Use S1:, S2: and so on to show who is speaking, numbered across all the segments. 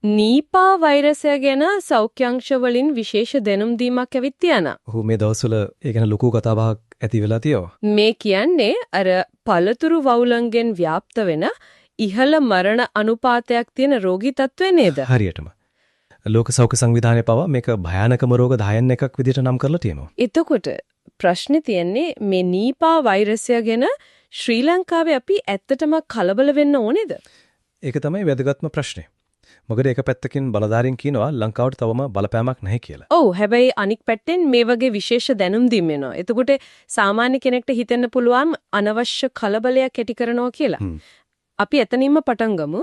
S1: නීපා වෛරසය ගැන සෞඛ්‍යාංශ වලින් විශේෂ දැනුම් දීමක් ඇවිත් තියනවා.
S2: ඔහු මේ දවස්වල ඒ ගැන ලොකු කතාබහක් ඇති වෙලා තියෙනවා.
S1: මේ කියන්නේ අර පළතුරු වවුලන්ගෙන් ව්‍යාප්ත වෙන ඉහළ මරණ අනුපාතයක් තියෙන රෝගී තත්ත්වය නේද?
S2: හරියටම. ලෝක සෞඛ්‍ය සංවිධානය පවා මේක භයානකම රෝග 10න් එකක් විදිහට නම් කරලා තියෙනවා.
S1: එතකොට ප්‍රශ්නේ තියෙන්නේ මේ නීපා වෛරසය ගැන ශ්‍රී ලංකාවේ අපි ඇත්තටම කලබල වෙන්න ඕනේද?
S2: ඒක තමයි වැදගත්ම ප්‍රශ්නේ. මොකද එක පැත්තකින් බලධාරීන් කියනවා ලංකාවට තවම බලපෑමක් නැහැ කියලා.
S1: ඔව් හැබැයි අනික් පැත්තෙන් මේ වගේ විශේෂ දැනුම් දීම වෙනවා. එතකොට සාමාන්‍ය කෙනෙක්ට හිතෙන්න පුළුවන් අනවශ්‍ය කලබලයක් ඇති කරනවා කියලා. අපි එතනින්ම පටන් ගමු.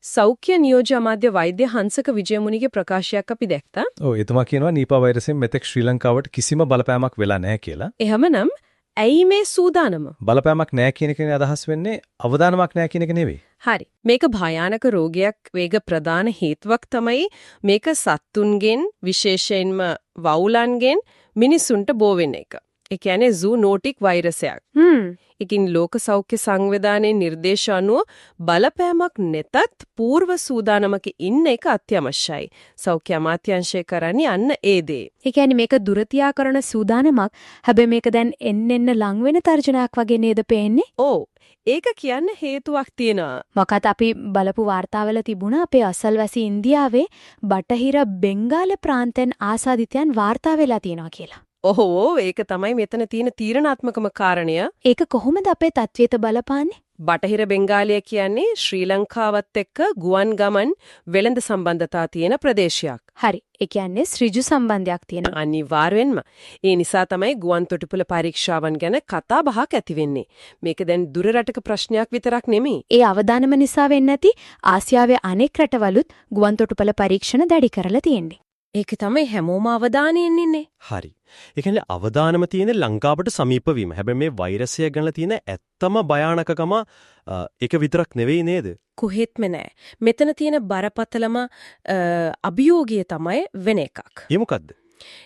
S1: සෞඛ්‍ය නියෝජ්‍ය අමාත්‍ය වෛද්‍ය හංසක විජයමුනිගේ ප්‍රකාශයක් අපි දැක්කා.
S2: ඔව් එතුමා කියනවා නීපා වෛරසයෙන් මෙතෙක් ශ්‍රී ලංකාවට කිසිම බලපෑමක් වෙලා නැහැ කියලා.
S1: එහෙමනම් ඇයි මේ සූදානම?
S2: බලපෑමක් නැහැ කියන එකනේ අදහස් වෙන්නේ අවදානමක් නැහැ කියන එක නෙවෙයි.
S1: හරි. මේක භයානක රෝගයක් වේග ප්‍රධාන හේතුවක් තමයි මේක සත්තුන්ගෙන් විශේෂයෙන්ම වවුලන්ගෙන් මිනිසුන්ට බෝ වෙන එක. ඒ කියන්නේ zoonotic වෛරසයක්. ඒකින් ලෝක සෞඛ්‍ය සංවිධානයේ නිර්දේශ අනුව බලපෑමක් නැතත් పూర్ව සූදානමක ඉන්න එක අත්‍යවශ්‍යයි. සෞඛ්‍ය අමාත්‍යාංශය කරන්නේ අන්න ඒ දේ.
S3: ඒ කියන්නේ මේක දුරතියා කරන සූදානමක්. හැබැයි මේක දැන් එන්න ලඟ වෙන තර්ජනයක් වගේ නේද පේන්නේ?
S1: ඔව්. ඒක කියන්න හේතුවක් තියෙනවා.
S3: මොකද අපි බලපු වාර්තාවල තිබුණා අපේ අසල්වැසි ඉන්දියාවේ බටහිර බෙන්ගාල ප්‍රාන්තෙන් ආසාදිතයන් වාර්තා වෙලා තියෙනවා කියලා.
S1: ඔහො ඒක තමයි මෙතන තියෙන තීරණාත්මකම කාරණය.
S3: ඒක කොහොමද අපේ තත්ත්වයට බලපාන්නේ?
S1: බටහිර බෙන්ගාලිය කියන්නේ ශ්‍රී ලංකාවත් එක්ක ගුවන් ගමන් වෙළඳ සම්බන්ධතා තියෙන ප්‍රදේශයක්.
S3: හරි. ඒ කියන්නේ ඍජු සම්බන්ධයක් තියෙනවා.
S1: අනිවාර්යෙන්ම. ඒ නිසා තමයි ගුවන් තොටුපළ පරීක්ෂාවන් ගැන කතා බහක් ඇති වෙන්නේ. මේක දැන් දුර රටක ප්‍රශ්නයක් විතරක් නෙමෙයි.
S3: ඒ අවදානම නිසා වෙන්නේ නැති ආසියාවේ අනෙක් රටවලුත් ගුවන් තොටුපළ පරීක්ෂණ දැඩි කරලා තියෙන්නේ.
S1: ඒක තමයි හැමෝම අවධානයෙන් ඉන්නේ.
S4: හරි. ඒ කියන්නේ අවදානම තියෙන ලංකාවට සමීප වීම. හැබැයි මේ වෛරසය ගැන තියෙන ඇත්තම භයානකකම ඒක විතරක් නෙවෙයි නේද?
S1: කොහෙත්ම නෑ. මෙතන තියෙන බරපතලම අභියෝගය තමයි වෙන එකක්.
S4: ඒ මොකද්ද?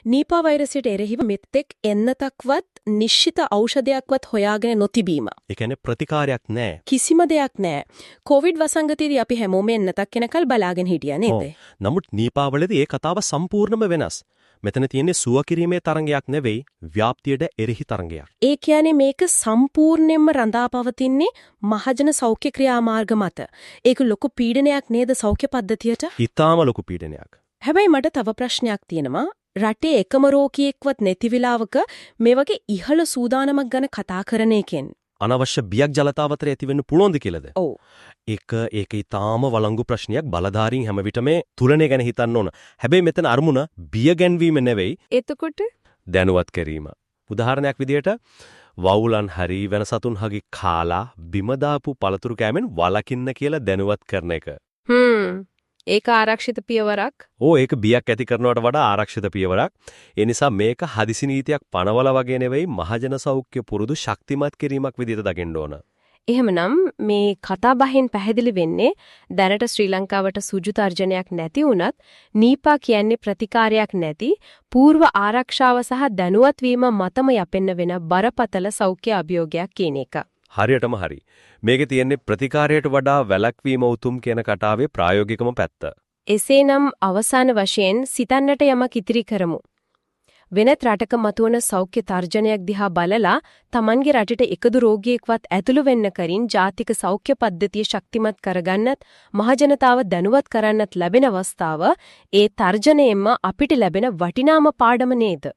S1: නීපා වෛරසයට එරෙහිව මෙතෙක් එන්නතක්වත් නිශ්චිත ඖෂධයක්වත් හොයාගෙන නොතිබීම.
S4: ඒ කියන්නේ ප්‍රතිකාරයක් නැහැ.
S1: කිසිම දෙයක් නැහැ. කොවිඩ් වසංගතයේදී අපි හැමෝම එන්නතක් කෙනකල් බලාගෙන හිටියා නේද?
S4: නමුත් නීපා වලදී ඒ කතාව සම්පූර්ණයෙන්ම වෙනස්. මෙතන තියෙන්නේ සුව කිරීමේ තරංගයක් නෙවෙයි ව්‍යාප්තියට එරෙහි තරංගයක්.
S1: ඒ කියන්නේ මේක සම්පූර්ණයෙන්ම රඳා පවතින්නේ මහජන සෞඛ්‍ය ක්‍රියාමාර්ග මත. ඒක ලොකු පීඩනයක් නේද සෞඛ්‍ය පද්ධතියට?
S4: ඊටාම ලොකු පීඩනයක්.
S1: හැබැයි මට තව ප්‍රශ්නයක් තියෙනවා. රටේ එකම රෝගියෙක්වත් නැති වෙලාවක මේ වගේ ඉහළ සූදානමක් ගැන කතා කරන එකෙන්
S4: අනවශ්‍ය බියක් ජලතාවතර ඇති වෙන්න පුළුවන්ද කියලාද?
S1: ඔව්.
S4: ඒක ඊටාම වළංගු ප්‍රශ්නයක්. බලධාරීන් හැම විටම තුලණය ගැන හිතන්න ඕන. හැබැයි මෙතන අරමුණ බිය ගැන්වීම නෙවෙයි.
S1: එතකොට
S4: දැනුවත් කිරීම. උදාහරණයක් විදිහට වවුලන් හරි වෙන සතුන් හරි කාලා බිම දාපු පළතුරු කෑමෙන් වළකින්න කියලා දැනුවත් කරන එක.
S1: ඒක ආරක්ෂිත පියවරක්.
S4: ඒක බියක් ඇති කරනවට වඩා ආරක්ෂිත පියවරක්. ඒ නිසා මේක හදිසි නීතියක් පනවල වගේ නෙවෙයි මහජන සෞඛ්‍ය පුරුදු ශක්තිමත් කිරීමක් විදිහට දකින්න ඕන.
S1: එහෙමනම් මේ කතා බහෙන් පැහැදිලි වෙන්නේ දැනට ශ්‍රී ලංකාවට සුජු තර්ජනයක් නැති වුණත් නීපා කියන්නේ ප්‍රතිකාරයක් නැති పూర్ව ආරක්ෂාව සහ දැනුවත් වීම මතම යැපෙන්න වෙන බරපතල සෞඛ්‍ය අභියෝගයක් කියන එක.
S4: හරියටම හරි. මේකේ තියෙන්නේ ප්‍රතිකාරයට වඩා වැළැක්වීම උතුම් කියන කතාවේ ප්‍රායෝගිකම පැත්ත.
S1: එසේනම් අවසාන වශයෙන් සිතන්නට යමක් ඉතිරි කරමු. වෙනත් රටක මතුවන සෞඛ්‍ය තර්ජනයක් දිහා බලලා Tamanගේ රටට එකදු රෝගියෙක්වත් ඇතුළු වෙන්න කරින් ජාතික සෞඛ්‍ය පද්ධතිය ශක්තිමත් කරගන්නත් මහජනතාව දැනුවත් කරන්නත් ලැබෙන අවස්ථාව ඒ තර්ජනයෙන්ම අපිට ලැබෙන වටිනාම පාඩම නේද?